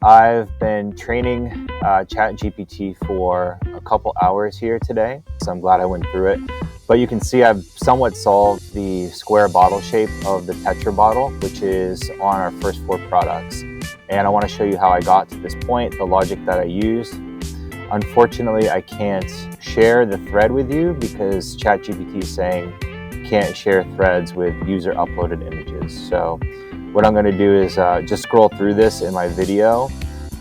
I've been training ChatGPT for a couple hours here today, so I'm glad I went through it. But you can see I've somewhat solved the square bottle shape of the Tetra bottle, which is on our first 4 products. And I want to show you how I got to this point, the logic that I used. Unfortunately, I can't share the thread with you because ChatGPT is saying can't share threads with user uploaded images. So what I'm going to do is just scroll through this in my video,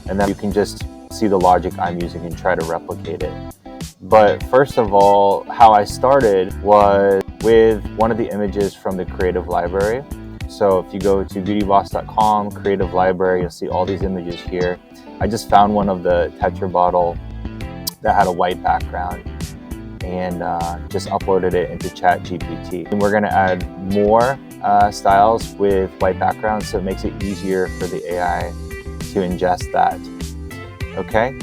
and then you can just see the logic I'm using and try to replicate it. But first of all, how I started was with one of the images from the creative library. So if you go to BeautyBoss.com, creative library, you'll see all these images here. I just found one of the Tetra bottle that had a white background and just uploaded it into ChatGPT. And we're going to add more styles with white backgrounds, so it makes it easier for the AI to ingest that. Okay,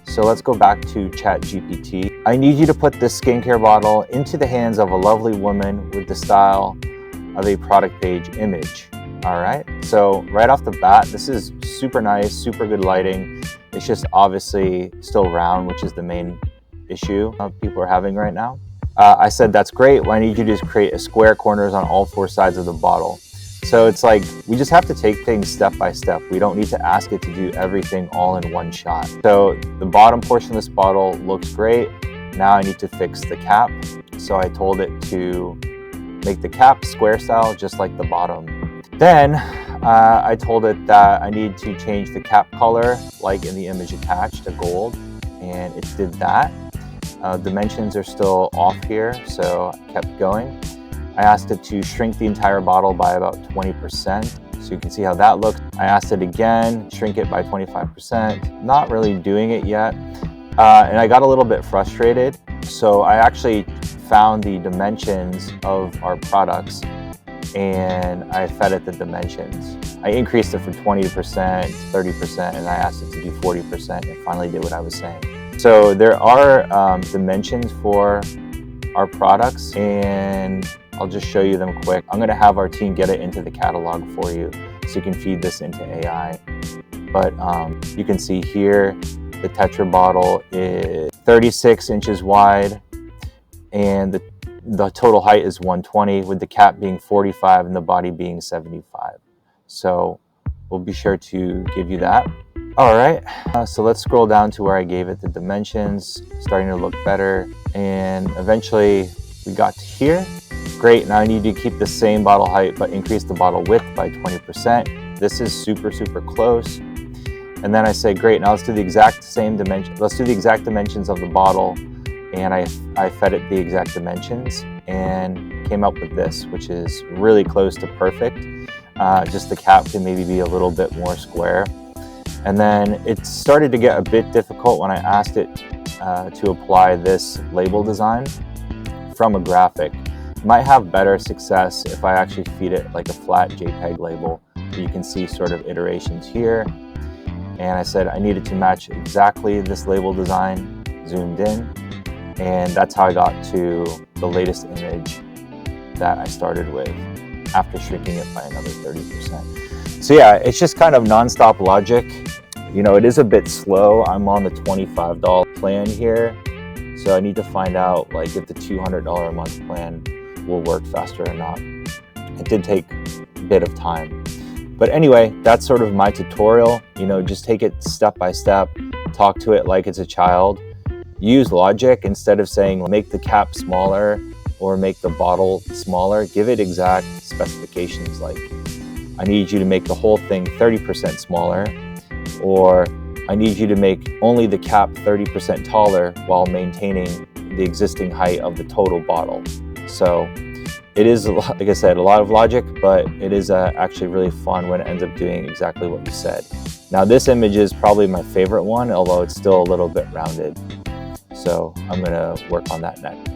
so let's go back to ChatGPT. I need you to put this skincare bottle into the hands of a lovely woman with the style of a product page image. All right, so right off the bat, this is super nice, super good lighting. It's just obviously still round, which is the main issue people are having right now. I said, that's great. Well, I need you to just create a square corners on all 4 sides of the bottle. So it's like, we just have to take things step by step. We don't need to ask it to do everything all in one shot. So the bottom portion of this bottle looks great. Now I need to fix the cap. So I told it to make the cap square style, just like the bottom. Then I told it that I need to change the cap color, like in the image attached, to gold, and it did that. Dimensions are still off here, so I kept going. I asked it to shrink the entire bottle by about 20%, so you can see how that looks. I asked it again, shrink it by 25%, not really doing it yet. And I got a little bit frustrated, so I actually found the dimensions of our products and I fed it the dimensions. I increased it from 20% to 30%, and I asked it to do 40%, and finally did what I was saying. So there are dimensions for our products, and I'll just show you them quick. I'm gonna have our team get it into the catalog for you so you can feed this into AI. But you can see here, the Tetra bottle is 36 inches wide, and the total height is 120, with the cap being 45 and the body being 75. So we'll be sure to give you that. All right, so let's scroll down to where I gave it the dimensions, starting to look better. And eventually we got to here. Great, now I need to keep the same bottle height, but increase the bottle width by 20%. This is super, super close. And then I say, great, now let's do the exact same dimension. Let's do the exact dimensions of the bottle. And I fed it the exact dimensions and came up with this, which is really close to perfect. Just the cap can maybe be a little bit more square. And then it started to get a bit difficult when I asked it to apply this label design from a graphic. Might have better success if I actually feed it like a flat JPEG label. You can see sort of iterations here. And I said I needed to match exactly this label design, zoomed in. And that's how I got to the latest image that I started with after shrinking it by another 30%. So yeah, it's just kind of nonstop logic. You know, it is a bit slow. I'm on the $25 plan here. So I need to find out like if the $200 a month plan will work faster or not. It did take a bit of time. But anyway, that's sort of my tutorial. You know, just take it step by step, talk to it like it's a child. Use logic instead of saying make the cap smaller or make the bottle smaller. Give it exact specifications, like I need you to make the whole thing 30% smaller, or I need you to make only the cap 30% taller while maintaining the existing height of the total bottle. So it is, like I said, a lot of logic, but it is actually really fun when it ends up doing exactly what you said. Now this image is probably my favorite one, although it's still a little bit rounded. So I'm gonna work on that next.